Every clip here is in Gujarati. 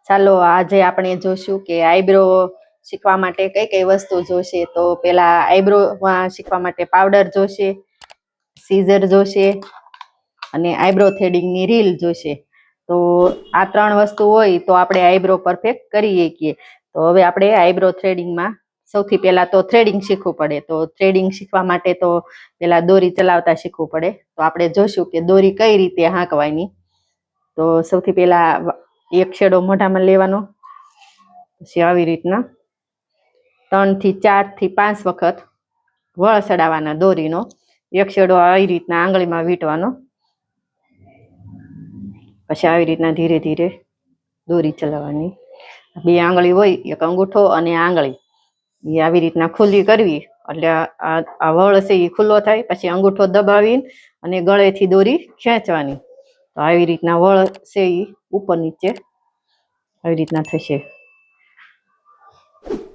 ચાલો આજે આપણે જોશું કે આઈબ્રો શીખવા માટે કઈ કઈ વસ્તુ જોશે. તો પેલા આઈબ્રો શીખવા માટે પાવડર જોશે, સીઝર જોશે અને આઈબ્રો થ્રેડિંગની રીલ જોશે. તો આ ત્રણ વસ્તુ હોય તો આપણે આઈબ્રો પરફેક્ટ કરી શકીએ. તો હવે આપણે આઈબ્રો થ્રેડિંગમાં સૌથી પહેલા તો થ્રેડિંગ શીખવું પડે. તો થ્રેડિંગ શીખવા માટે તો પેલા દોરી ચલાવતા શીખવું પડે. તો આપણે જોશું કે દોરી કઈ રીતે હાંકવાની. તો સૌથી પહેલા એક છેડો મોઢામાં લેવાનો, પછી આવી રીતના 3 થી 4 થી 5 વખત વળ ચડાવવાના દોરીનો. એક છેડો આવી રીતના આંગળીમાં વીંટવાનો, પછી આવી રીતના ધીરે ધીરે દોરી ચલાવવાની. 2 આંગળી હોય, એક અંગૂઠો અને આંગળી, એ આવી રીતના ખુલ્લી કરવી એટલે આ વળ છે એ ખુલ્લો થાય. પછી અંગૂઠો દબાવી અને ગળેથી દોરી ખેંચવાની. તો આવી રીતના વળ છે એ ઉપર નીચે આવી રીતના થશે.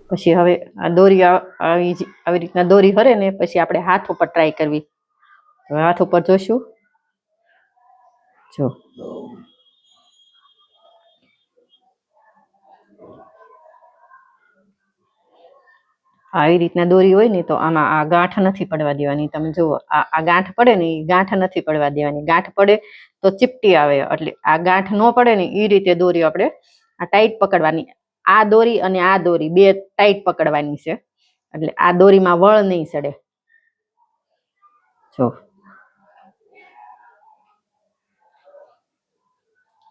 પછી હવે આ દોરી આવી રીતના દોરી હરે ને પછી આપણે હાથ ઉપર ટ્રાય કરવી. હવે હાથ ઉપર જોશું. જો આવી રીતના દોરી હોય ને તો આમાં આ ગાંઠ નથી પડવા દેવાની. તમે જુઓ આ ગાંઠ પડે ને એ ગાંઠ નથી પડવા દેવાની. ગાંઠ પડે તો ચીપટી આવે. એટલે આ ગાંઠ ન પડે ને એ રીતે દોરી આપણે આ ટાઈટ પકડવાની. આ દોરી અને આ દોરી બે ટાઈટ પકડવાની છે, એટલે આ દોરીમાં વળ નહીં ચડે. જો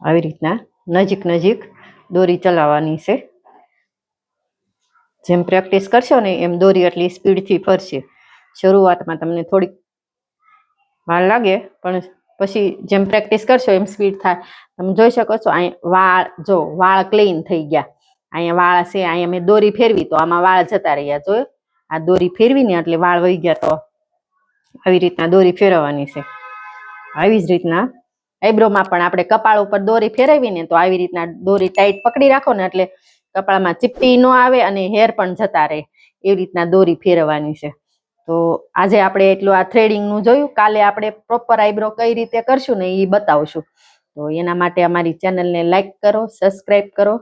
આવી રીતના નજીક નજીક દોરી ચલાવવાની છે. જેમ પ્રેક્ટિસ કરશો ને એમ દોરી એટલી સ્પીડથી ફરશે. શરૂઆતમાં તમને થોડીક વાર લાગે, પણ પછી જેમ પ્રેક્ટિસ કરશો એમ સ્પીડ થાય. તમે જોઈ શકો છો અહીંયા વાળ ક્લીન થઈ ગયા. અહીંયા વાળ છે, અહીંયા મેં દોરી ફેરવી તો આમાં વાળ જતા રહ્યા. જો આ દોરી ફેરવી ને એટલે વાળ વહી ગયા. તો આવી રીતના દોરી ફેરવવાની છે. આવી જ રીતના આઈબ્રોમાં પણ આપણે કપાળ ઉપર દોરી ફેરવી ને તો આવી રીતના દોરી ટાઈટ પકડી રાખો ને એટલે કપાળમાં ચીપટી ન આવે અને હેર પણ જતા રહે. એવી રીતના દોરી ફેરવવાની છે. તો આજે આપણે એટલું આ થ્રેડિંગનું જોયું. કાલે આપણે પ્રોપર આઈબ્રો કઈ રીતે કરશું ને એ બતાવશું. તો એના માટે અમારી ચેનલને લાઈક કરો, સબસ્ક્રાઈબ કરો.